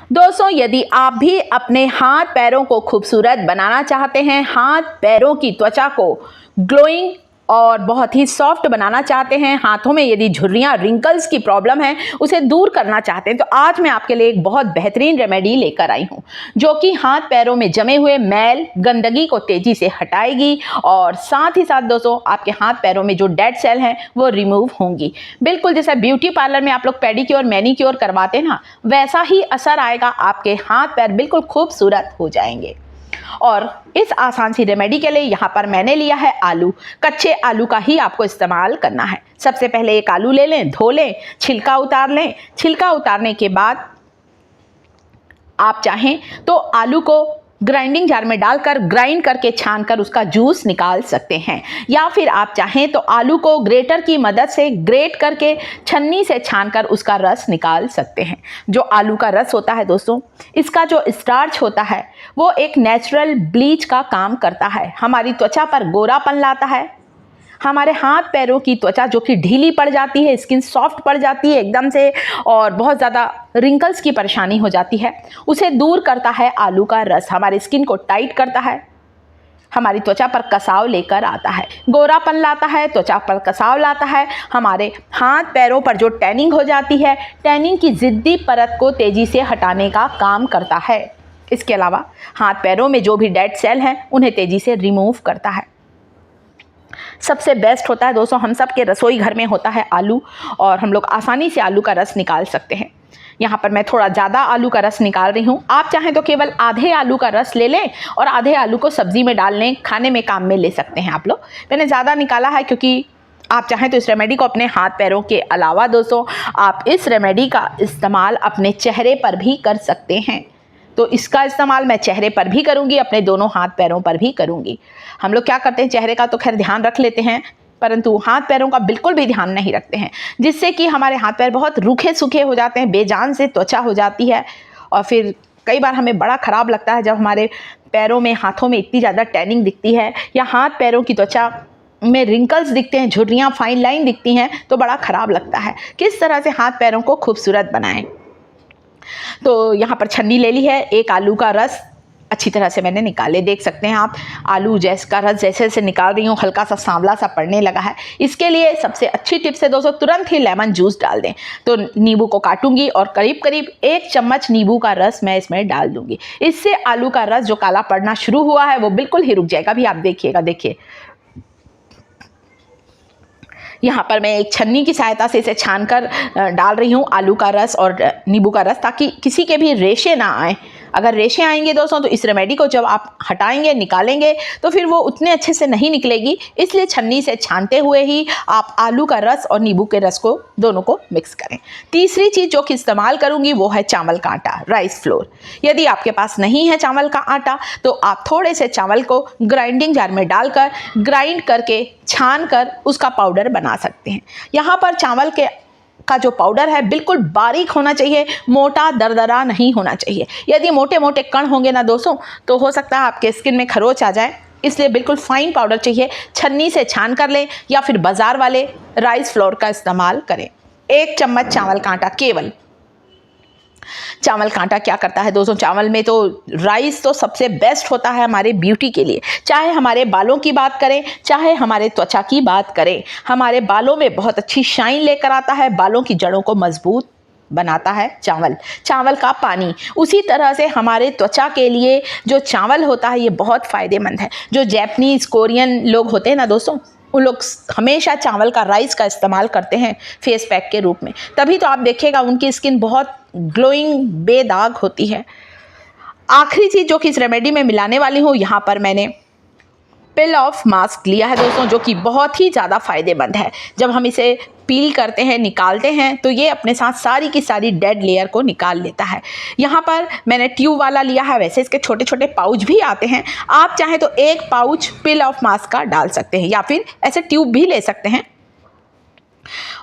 दोस्तों, यदि आप भी अपने हाथ पैरों को खूबसूरत बनाना चाहते हैं, हाथ पैरों की त्वचा को ग्लोइंग और बहुत ही सॉफ्ट बनाना चाहते हैं, हाथों में यदि झुर्रियाँ रिंकल्स की प्रॉब्लम है उसे दूर करना चाहते हैं, तो आज मैं आपके लिए एक बहुत बेहतरीन रेमेडी लेकर आई हूँ जो कि हाथ पैरों में जमे हुए मैल गंदगी को तेजी से हटाएगी और साथ ही साथ दोस्तों आपके हाथ पैरों में जो डेड सेल हैं वो रिमूव होंगी। बिल्कुल जैसा ब्यूटी पार्लर में आप लोग पेडिक्योर मैनिक्योर करवाते हैं ना, वैसा ही असर आएगा, आपके हाथ पैर बिल्कुल खूबसूरत हो जाएंगे। और इस आसान सी रेमेडी के लिए यहाँ पर मैंने लिया है आलू। कच्चे आलू का ही आपको इस्तेमाल करना है। सबसे पहले एक आलू ले लें, धो लें, छिलका उतार लें। छिलका उतारने के बाद आप चाहें तो आलू को ग्राइंडिंग जार में डालकर ग्राइंड करके छान कर उसका जूस निकाल सकते हैं, या फिर आप चाहें तो आलू को ग्रेटर की मदद से ग्रेट करके छन्नी से छानकर उसका रस निकाल सकते हैं। जो आलू का रस होता है दोस्तों, इसका जो स्टार्च होता है वो एक नेचुरल ब्लीच का काम करता है, हमारी त्वचा पर गोरापन लाता है। हमारे हाथ पैरों की त्वचा जो कि ढीली पड़ जाती है, स्किन सॉफ्ट पड़ जाती है एकदम से और बहुत ज़्यादा रिंकल्स की परेशानी हो जाती है, उसे दूर करता है आलू का रस। हमारी स्किन को टाइट करता है, हमारी त्वचा पर कसाव लेकर आता है, गोरापन लाता है, त्वचा पर कसाव लाता है। हमारे हाथ पैरों पर जो टैनिंग हो जाती है, टैनिंग की ज़िद्दी परत को तेज़ी से हटाने का काम करता है। इसके अलावा हाथ पैरों में जो भी डेड सेल हैं उन्हें तेज़ी से रिमूव करता है। सबसे बेस्ट होता है दोस्तों, हम सब के रसोई घर में होता है आलू, और हम लोग आसानी से आलू का रस निकाल सकते हैं। यहाँ पर मैं थोड़ा ज़्यादा आलू का रस निकाल रही हूँ। आप चाहें तो केवल आधे आलू का रस ले लें और आधे आलू को सब्जी में डाल लें, खाने में काम में ले सकते हैं आप लोग। मैंने ज़्यादा निकाला है क्योंकि आप चाहें तो इस रेमेडी को अपने हाथ पैरों के अलावा दोस्तों आप इस रेमेडी का इस्तेमाल अपने चेहरे पर भी कर सकते हैं। तो इसका इस्तेमाल मैं चेहरे पर भी करूंगी, अपने दोनों हाथ पैरों पर भी करूंगी। हम लोग क्या करते हैं, चेहरे का तो खैर ध्यान रख लेते हैं, परंतु हाथ पैरों का बिल्कुल भी ध्यान नहीं रखते हैं, जिससे कि हमारे हाथ पैर बहुत रूखे सूखे हो जाते हैं, बेजान से त्वचा हो जाती है। और फिर कई बार हमें बड़ा ख़राब लगता है जब हमारे पैरों में, हाथों में इतनी ज़्यादा टैनिंग दिखती है या हाथ पैरों की त्वचा में रिंकल्स दिखते हैं, झुर्रियाँ, फाइन लाइन दिखती हैं, तो बड़ा ख़राब लगता है। किस तरह से हाथ पैरों को खूबसूरत बनाएं। तो यहाँ पर छन्नी ले ली है, एक आलू का रस अच्छी तरह से मैंने निकाले, देख सकते हैं आप आलू जैसे का रस जैसे जैसे निकाल रही हूँ हल्का सा सांवला सा पड़ने लगा है। इसके लिए सबसे अच्छी टिप्स है दोस्तों, तुरंत ही लेमन जूस डाल दें। तो नींबू को काटूंगी और करीब करीब 1 चम्मच नींबू का रस मैं इसमें डाल दूंगी। इससे आलू का रस जो काला पड़ना शुरू हुआ है वो बिल्कुल ही रुक जाएगा। अभी आप देखिएगा, देखिए यहाँ पर मैं एक छन्नी की सहायता से इसे छानकर डाल रही हूँ आलू का रस और नींबू का रस, ताकि किसी के भी रेशे ना आए। अगर रेशे आएंगे दोस्तों तो इस रेमेडी को जब आप हटाएंगे, निकालेंगे, तो फिर वो उतने अच्छे से नहीं निकलेगी। इसलिए छन्नी से छानते हुए ही आप आलू का रस और नींबू के रस को दोनों को मिक्स करें। तीसरी चीज़ जो कि इस्तेमाल करूँगी वो है चावल का आटा, राइस फ्लोर। यदि आपके पास नहीं है चावल का आटा तो आप थोड़े से चावल को ग्राइंडिंग जार में डालकर ग्राइंड करके छान कर उसका पाउडर बना सकते हैं। यहाँ पर चावल का जो पाउडर है बिल्कुल बारीक होना चाहिए, मोटा दरदरा नहीं होना चाहिए। यदि मोटे मोटे कण होंगे ना दोस्तों तो हो सकता है आपके स्किन में खरोच आ जाए, इसलिए बिल्कुल फाइन पाउडर चाहिए। छन्नी से छान कर लें या फिर बाजार वाले राइस फ्लोर का इस्तेमाल करें। 1 चम्मच चावल का आटा केवल। चावल का आटा क्या करता है दोस्तों, चावल में तो राइस तो सबसे बेस्ट होता है हमारे ब्यूटी के लिए। चाहे हमारे बालों की बात करें, चाहे हमारे त्वचा की बात करें, हमारे बालों में बहुत अच्छी शाइन लेकर आता है, बालों की जड़ों को मजबूत बनाता है चावल का पानी। उसी तरह से हमारे त्वचा के लिए जो चावल होता है ये बहुत फ़ायदेमंद है। जो जैपनीज़, कोरियन लोग होते हैं ना दोस्तों, उन लोग हमेशा चावल का, राइस का इस्तेमाल करते हैं फेस पैक के रूप में। तभी तो आप देखिएगा उनकी स्किन बहुत ग्लोइंग, बेदाग होती है। आखिरी चीज़ जो कि इस रेमेडी में मिलाने वाली हूँ, यहाँ पर मैंने पिल ऑफ मास्क लिया है दोस्तों, जो कि बहुत ही ज़्यादा फ़ायदेमंद है। जब हम इसे पील करते हैं, निकालते हैं, तो ये अपने साथ सारी की सारी डेड लेयर को निकाल लेता है। यहाँ पर मैंने ट्यूब वाला लिया है, वैसे इसके छोटे छोटे पाउच भी आते हैं। आप चाहें तो 1 पाउच पिल ऑफ मास्क का डाल सकते हैं या फिर ऐसे ट्यूब भी ले सकते हैं।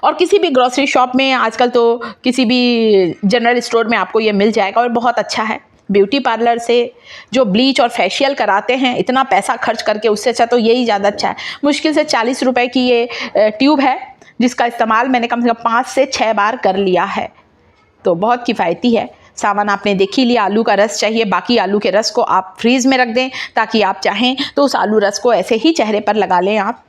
और किसी भी ग्रोसरी शॉप में, आजकल तो किसी भी जनरल स्टोर में आपको ये मिल जाएगा और बहुत अच्छा है। ब्यूटी पार्लर से जो ब्लीच और फेशियल कराते हैं इतना पैसा खर्च करके, उससे अच्छा तो यही ज़्यादा अच्छा है। मुश्किल से 40 रुपए की ये ट्यूब है, जिसका इस्तेमाल मैंने कम से कम 5 से 6 बार कर लिया है, तो बहुत किफ़ायती है। सामान आपने देख ही लिया, आलू का रस चाहिए, बाकी आलू के रस को आप फ्रीज़ में रख दें ताकि आप चाहें तो उस आलू रस को ऐसे ही चेहरे पर लगा लें आप।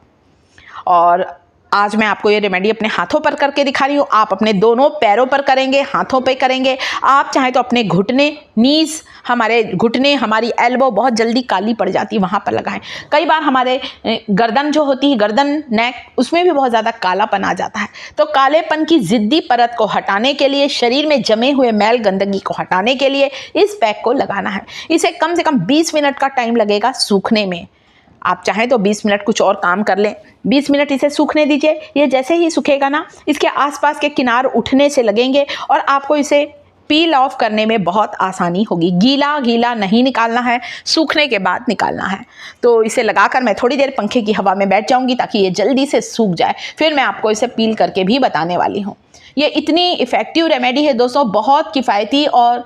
और आज मैं आपको ये रेमेडी अपने हाथों पर करके दिखा रही हूँ। आप अपने दोनों पैरों पर करेंगे, हाथों पे करेंगे। आप चाहें तो अपने घुटने, नीज, हमारे घुटने, हमारी एल्बो बहुत जल्दी काली पड़ जाती है, वहाँ पर लगाएं। कई बार हमारे गर्दन जो होती है, गर्दन, नेक, उसमें भी बहुत ज़्यादा कालापन आ जाता है। तो कालेपन की ज़िद्दी परत को हटाने के लिए, शरीर में जमे हुए मैल गंदगी को हटाने के लिए इस पैक को लगाना है। इसे कम से कम 20 मिनट का टाइम लगेगा सूखने में। आप चाहें तो 20 मिनट कुछ और काम कर लें, 20 मिनट इसे सूखने दीजिए। ये जैसे ही सूखेगा ना, इसके आसपास के किनार उठने से लगेंगे और आपको इसे पील ऑफ करने में बहुत आसानी होगी। गीला गीला नहीं निकालना है, सूखने के बाद निकालना है। तो इसे लगाकर मैं थोड़ी देर पंखे की हवा में बैठ जाऊंगी ताकि ये जल्दी से सूख जाए, फिर मैं आपको इसे पील करके भी बताने वाली हूँ। ये इतनी इफ़ेक्टिव रेमेडी है दोस्तों, बहुत किफ़ायती और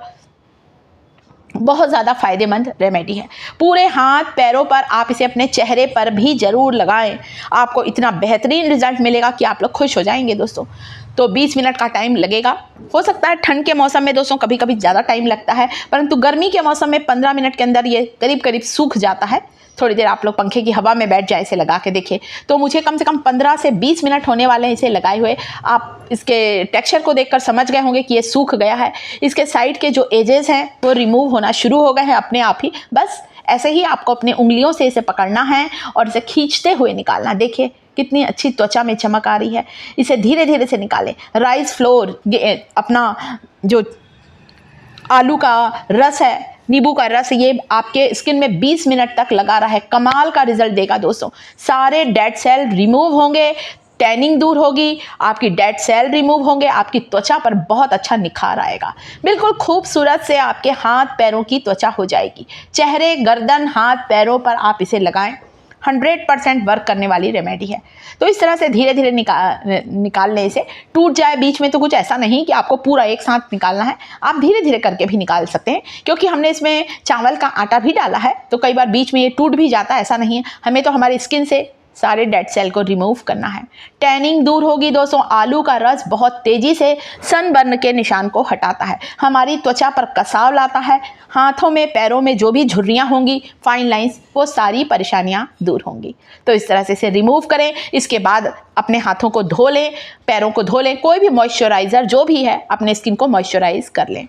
बहुत ज़्यादा फ़ायदेमंद रेमेडी है। पूरे हाथ पैरों पर आप इसे अपने चेहरे पर भी ज़रूर लगाएं, आपको इतना बेहतरीन रिजल्ट मिलेगा कि आप लोग खुश हो जाएंगे दोस्तों। तो 20 मिनट का टाइम लगेगा। हो सकता है ठंड के मौसम में दोस्तों कभी कभी ज़्यादा टाइम लगता है, परंतु गर्मी के मौसम में 15 मिनट के अंदर ये करीब करीब सूख जाता है। थोड़ी देर आप लोग पंखे की हवा में बैठ जाए, इसे लगा के देखिए। तो मुझे कम से कम 15 से 20 मिनट होने वाले हैं इसे लगाए हुए। आप इसके टेक्सचर को देखकर समझ गए होंगे कि ये सूख गया है। इसके साइड के जो एजेस हैं वो रिमूव होना शुरू हो गए हैं अपने आप ही। बस ऐसे ही आपको अपनी उंगलियों से इसे पकड़ना है और इसे खींचते हुए निकालना। देखिए कितनी अच्छी त्वचा में चमक आ रही है। इसे धीरे धीरे से निकालें। राइस फ्लोर, अपना जो आलू का रस है, नींबू का रस, ये आपके स्किन में 20 मिनट तक लगा रहा है। कमाल का रिजल्ट देगा दोस्तों। सारे डेड सेल रिमूव होंगे, टैनिंग दूर होगी, आपकी डेड सेल रिमूव होंगे, आपकी त्वचा पर बहुत अच्छा निखार आएगा। बिल्कुल खूबसूरत से आपके हाथ पैरों की त्वचा हो जाएगी। चेहरे, गर्दन, हाथ पैरों पर आप इसे लगाएं। 100% वर्क करने वाली रेमेडी है। तो इस तरह से धीरे धीरे निकालने से टूट जाए बीच में तो कुछ ऐसा नहीं कि आपको पूरा एक साथ निकालना है। आप धीरे धीरे करके भी निकाल सकते हैं, क्योंकि हमने इसमें चावल का आटा भी डाला है, तो कई बार बीच में ये टूट भी जाता है। ऐसा नहीं है, हमें तो हमारी स्किन से सारे डेड सेल को रिमूव करना है। टैनिंग दूर होगी दोस्तों। आलू का रस बहुत तेज़ी से सनबर्न के निशान को हटाता है, हमारी त्वचा पर कसाव लाता है। हाथों में, पैरों में जो भी झुर्रियाँ होंगी, फाइन लाइंस, वो सारी परेशानियाँ दूर होंगी। तो इस तरह से इसे रिमूव करें। इसके बाद अपने हाथों को धो लें, पैरों को धो लें। कोई भी मॉइस्चराइज़र जो भी है, अपने स्किन को मॉइस्चराइज कर लें।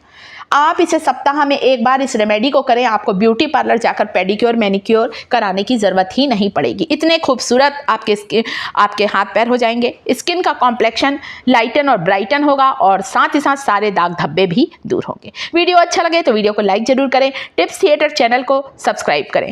आप इसे सप्ताह में एक बार इस रेमेडी को करें, आपको ब्यूटी पार्लर जाकर पेडिक्योर, मैनिक्योर कराने की ज़रूरत ही नहीं पड़ेगी। इतने खूबसूरत आपके हाथ पैर हो जाएंगे। स्किन का कॉम्प्लेक्शन लाइटन और ब्राइटन होगा और साथ ही साथ सारे दाग धब्बे भी दूर होंगे। वीडियो अच्छा लगे तो वीडियो को लाइक ज़रूर करें। टिप्स थिएटर चैनल को सब्सक्राइब करें।